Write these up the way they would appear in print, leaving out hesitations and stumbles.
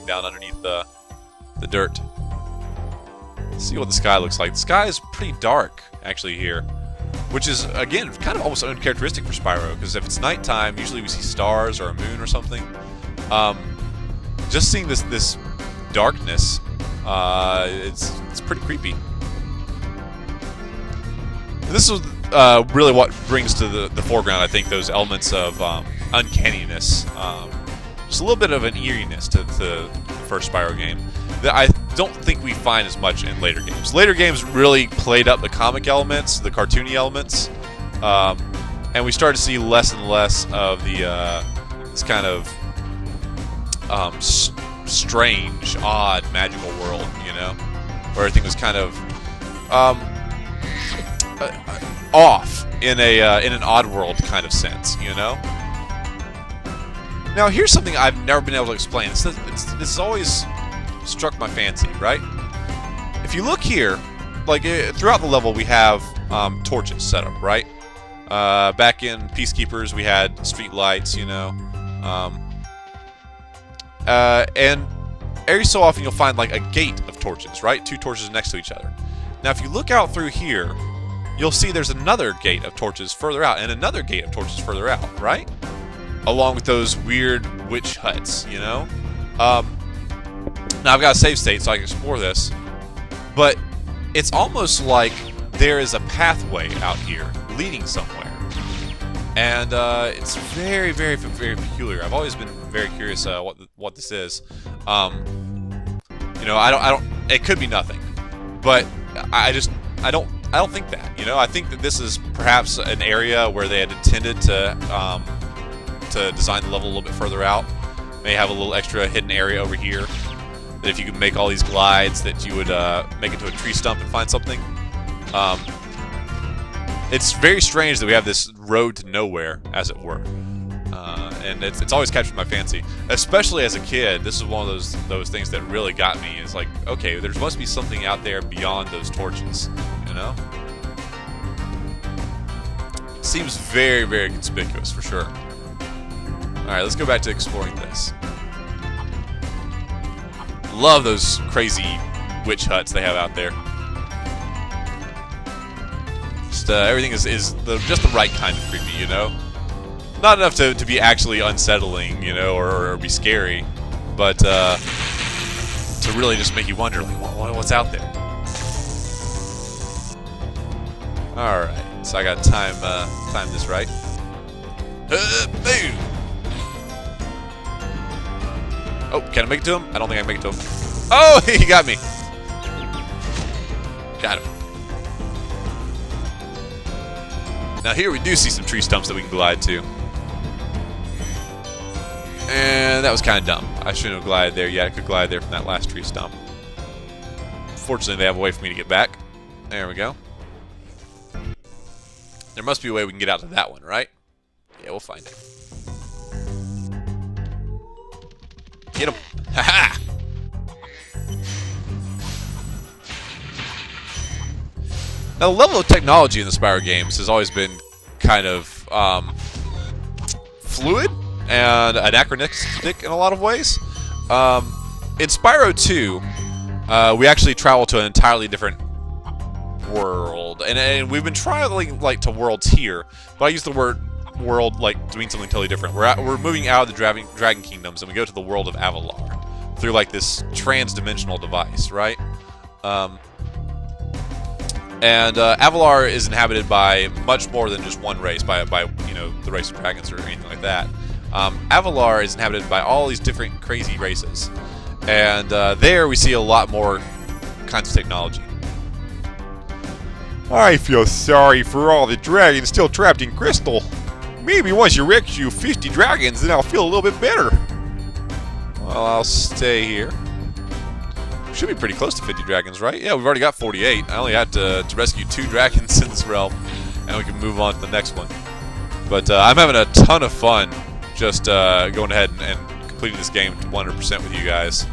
down underneath the dirt. Let's see what the sky looks like. The sky is pretty dark, actually, here. Which is, again, kind of almost uncharacteristic for Spyro, because if it's nighttime, usually we see stars or a moon or something. Just seeing this darkness, it's pretty creepy. And this is really what brings to the foreground, I think, those elements of uncanniness. Just a little bit of an eeriness to the first Spyro game that I don't think we find as much in later games. Later games really played up the comic elements, the cartoony elements, and we started to see less and less of the this kind of strange, odd, magical world, you know, where everything was kind of off in an odd world kind of sense, you know. Now, here's something I've never been able to explain. This has always struck my fancy, right? If you look here, like throughout the level, we have torches set up, right? Back in Peacekeepers, we had street lights, you know. And every so often, you'll find like a gate of torches, right? Two torches next to each other. Now, if you look out through here, you'll see there's another gate of torches further out, and another gate of torches further out, right? Along with those weird witch huts, you know? Now, I've got a save state, so I can explore this. But it's almost like there is a pathway out here leading somewhere. And it's very, very, very peculiar. I've always been very curious what this is. You know, I don't. It could be nothing, but I don't think that. You know, I think that this is perhaps an area where they had intended to design the level a little bit further out. May have a little extra hidden area over here. That if you could make all these glides, that you would make it to a tree stump and find something. It's very strange that we have this road to nowhere, as it were. And it's always captured my fancy, especially as a kid. This is one of those things that really got me. It's like, okay, there must be something out there beyond those torches, you know. It seems very, very conspicuous for sure. All right, let's go back to exploring this. Love those crazy witch huts they have out there. Just everything is just the right kind of creepy, you know. Not enough to be actually unsettling, you know, or be scary, but to really just make you wonder, like, what's out there? All right, so I got to time this right. Boom! Oh, can I make it to him? I don't think I can make it to him. Oh, he got me. Got him. Now here we do see some tree stumps that we can glide to. And that was kind of dumb. I shouldn't have glided there. Yeah, I could glide there from that last tree stump. Fortunately, they have a way for me to get back. There we go. There must be a way we can get out to that one, right? Yeah, we'll find it. Get him! Ha-ha! Now, the level of technology in the Spyro games has always been kind of fluid and anachronistic in a lot of ways. In Spyro 2, we actually travel to an entirely different world, and we've been traveling like to worlds here, but I use the word world like to mean something totally different. We're moving out of the Dragon Kingdoms, and we go to the world of Avalar through like this trans-dimensional device, right? And Avalar is inhabited by much more than just one race, by you know, the race of dragons or anything like that. Avalar is inhabited by all these different crazy races, and there we see a lot more kinds of technology. I feel sorry for all the dragons still trapped in Crystal. Maybe once you rescue 50 dragons, then I'll feel a little bit better. Well, I'll stay here. Should be pretty close to 50 dragons, right? Yeah, we've already got 48. I only had to rescue 2 dragons in this realm, and we can move on to the next one. But I'm having a ton of fun just going ahead and completing this game 100% with you guys.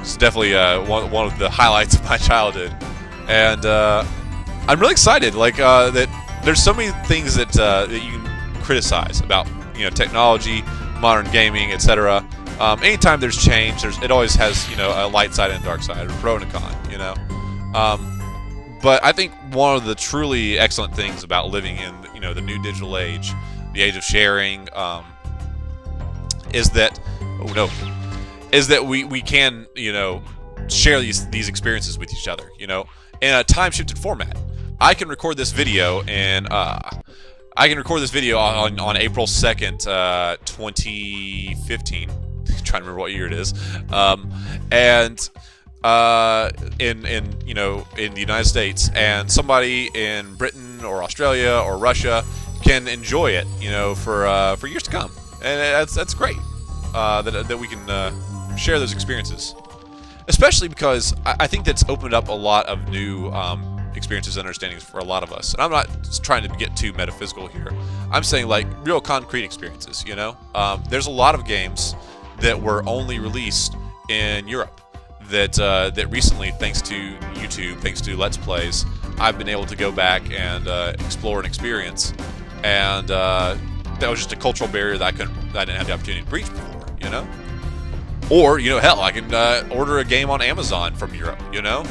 It's definitely one of the highlights of my childhood, and I'm really excited. Like that, there's so many things that you can criticize about, you know, technology, modern gaming, etc. Anytime there's change, it always has, you know, a light side and a dark side, a pro and a con, you know. But I think one of the truly excellent things about living in, you know, the new digital age, the age of sharing, is that we can, you know, share these experiences with each other, you know, in a time-shifted format. I can record this video and on April 2nd, 2015. I'm trying to remember what year it is. In you know, in the United States, and somebody in Britain or Australia or Russia can enjoy it, you know, for years to come, and that's great. That we can share those experiences, especially because I think that's opened up a lot of new experiences and understandings for a lot of us. And I'm not trying to get too metaphysical here. I'm saying like real concrete experiences, you know? There's a lot of games that were only released in Europe that recently, thanks to YouTube, thanks to Let's Plays, I've been able to go back and explore and experience. And that was just a cultural barrier that I didn't have the opportunity to breach before, you know? Or, you know, hell, I can order a game on Amazon from Europe, you know?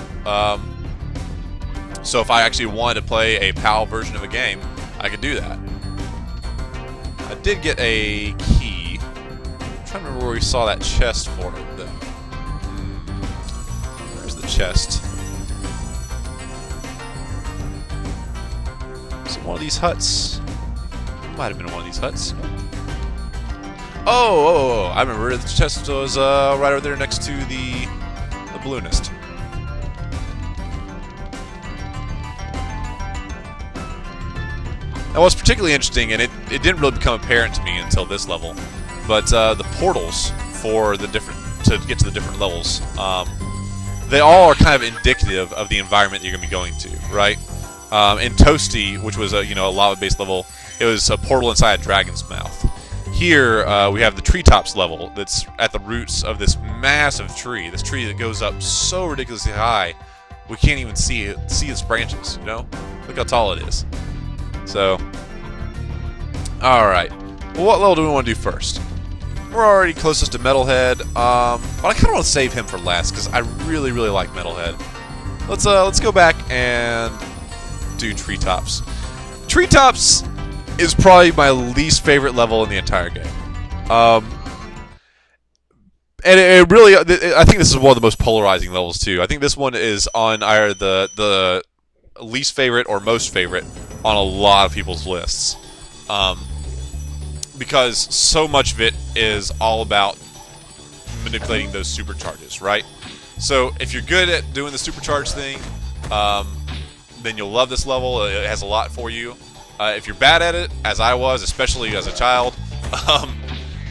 So if I actually wanted to play a PAL version of a game, I could do that. I did get a key. I'm trying to remember where we saw that chest for it, though. Where's the chest? Is it one of these huts? It might have been one of these huts. Oh, I remember. The chest was right over there next to the balloonist. Now, what's particularly interesting, and it didn't really become apparent to me until this level, but the portals for the to get to the different levels, they all are kind of indicative of the environment you're going to be going to, right? In Toasty, which was a lava-based level, it was a portal inside a dragon's mouth. Here we have the treetops level that's at the roots of this massive tree. This tree that goes up so ridiculously high, we can't even see its branches. You know, look how tall it is. So, all right. Well, what level do we want to do first? We're already closest to Metalhead, but I kind of want to save him for last because I really, really like Metalhead. Let's go back and do Treetops. Treetops is probably my least favorite level in the entire game. And it really, I think this is one of the most polarizing levels too. I think this one is on either the least favorite or most favorite on a lot of people's lists. Because so much of it is all about manipulating those supercharges, right? So if you're good at doing the supercharge thing, then you'll love this level. It has a lot for you. If you're bad at it, as I was, especially as a child,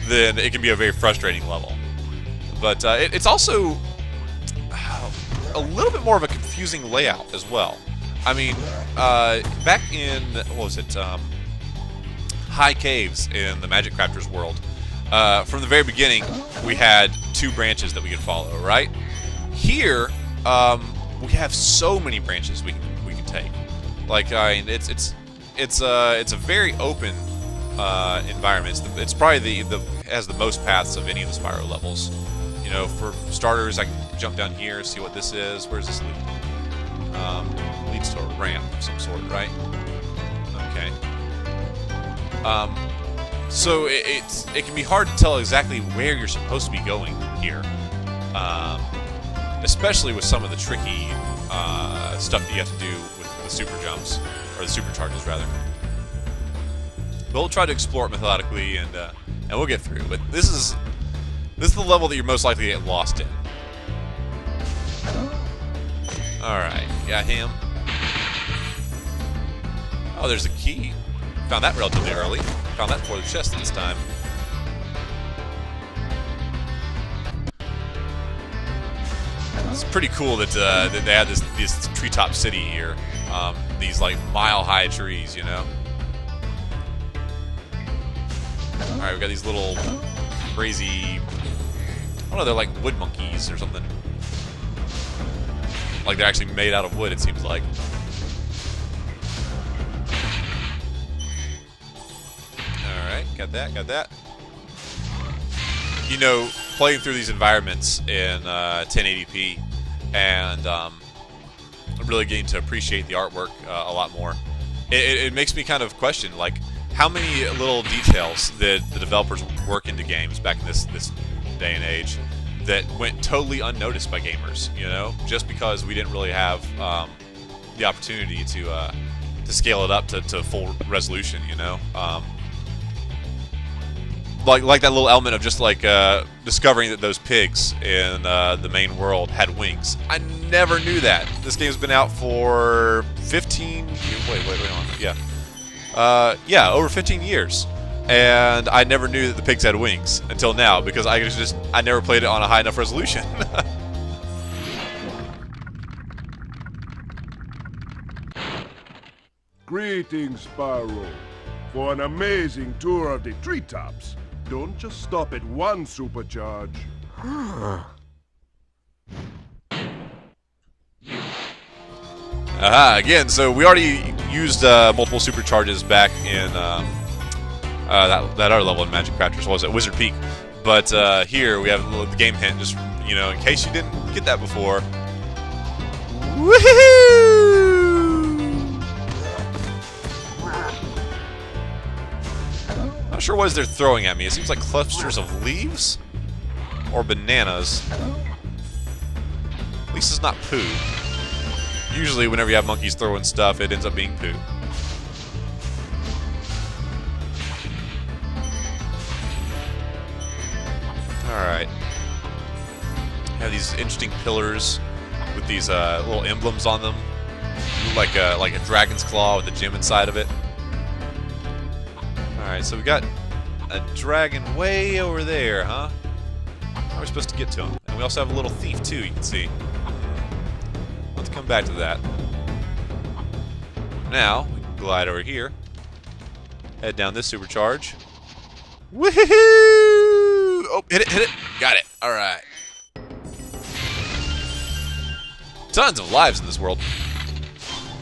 then it can be a very frustrating level. But it's also a little bit more of a confusing layout as well. I mean, back in, what was it, High Caves in the Magic Crafters world, from the very beginning, we had two branches that we could follow, right? Here, we have so many branches we can take. Like, I mean, it's a very open environment. It's probably has the most paths of any of the Spyro levels. You know, for starters, I can jump down here, see what this is. Where's this lead? Leads to a ramp of some sort, right? Okay. So it can be hard to tell exactly where you're supposed to be going here, especially with some of the tricky stuff that you have to do with the super jumps, or the supercharges rather. But we'll try to explore it methodically, and we'll get through. But this is the level that you're most likely to get lost in. Alright, got him. Oh, there's a key. Found that relatively early. Found that before the chest this time. It's pretty cool that they had this treetop city here. These like mile-high trees, you know. Alright, we got these little crazy, I don't know, they're like wood monkeys or something. Like they're actually made out of wood, it seems like. Alright, got that. You know, playing through these environments in 1080p, and I'm really getting to appreciate the artwork a lot more. It makes me kind of question, like, how many little details did the developers work into games back in this day and age that went totally unnoticed by gamers, you know, just because we didn't really have the opportunity to scale it up to full resolution, you know. Like that little element of just like discovering that those pigs in the main world had wings. I never knew that. This game's been out for 15. Wait on. Yeah, over 15 years, and I never knew that the pigs had wings until now because I never played it on a high enough resolution. Greetings, Spyro. For an amazing tour of the treetops, don't just stop at one supercharge. Again, so we already used multiple supercharges back in that other level in Magic Crafters. What was it? Wizard Peak. But here we have the game hint, just, you know, in case you didn't get that before. Woohoo! Not sure what they're throwing at me. It seems like clusters of leaves or bananas. At least it's not poo. Usually whenever you have monkeys throwing stuff, it ends up being poo. Alright. Have these interesting pillars with these little emblems on them. Like a dragon's claw with a gem inside of it. Alright, so we got a dragon way over there, huh? How are we supposed to get to him? And we also have a little thief too, you can see. Let's come back to that. Now, we can glide over here. Head down this supercharge. Woohoo! Oh, hit it! Got it. Alright. Tons of lives in this world.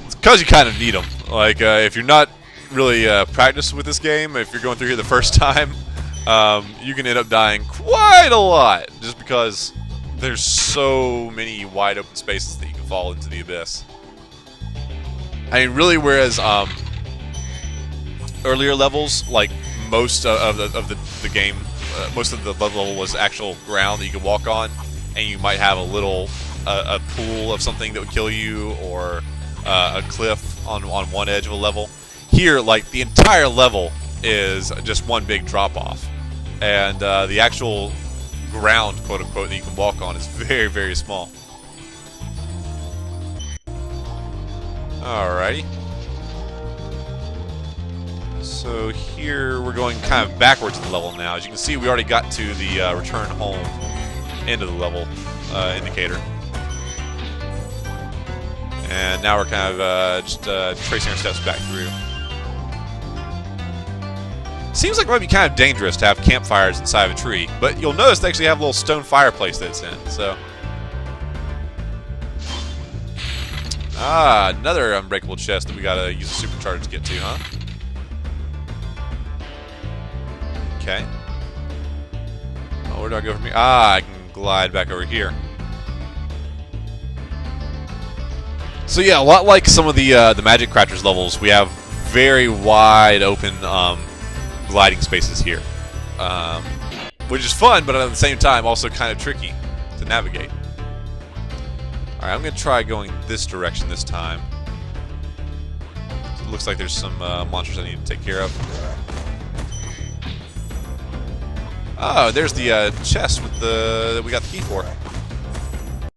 It's because you kind of need them. Like, if you're not really practiced with this game, if you're going through here the first time, you can end up dying quite a lot. Just because there's so many wide open spaces that you can fall into the abyss. I mean, really, whereas earlier levels, like most of the game, most of the level was actual ground that you could walk on, and you might have a little a pool of something that would kill you, or a cliff on one edge of a level. Here, like, the entire level is just one big drop off, and the actual ground, quote unquote, that you can walk on is very, very small. Alrighty. So here we're going kind of backwards in the level now. As you can see, we already got to the return home end of the level indicator. And now we're kind of just tracing our steps back through. Seems like it might be kind of dangerous to have campfires inside of a tree, but you'll notice they actually have a little stone fireplace that it's in, so. Another unbreakable chest that we gotta use a supercharge to get to, huh? Okay. Oh, where do I go from here? I can glide back over here. So yeah, a lot like some of the Magic Crafters levels, we have very wide open gliding spaces here, which is fun, but at the same time also kind of tricky to navigate. Alright, I'm going to try going this direction this time. So it looks like there's some monsters I need to take care of. Oh, there's the chest with that we got the key for.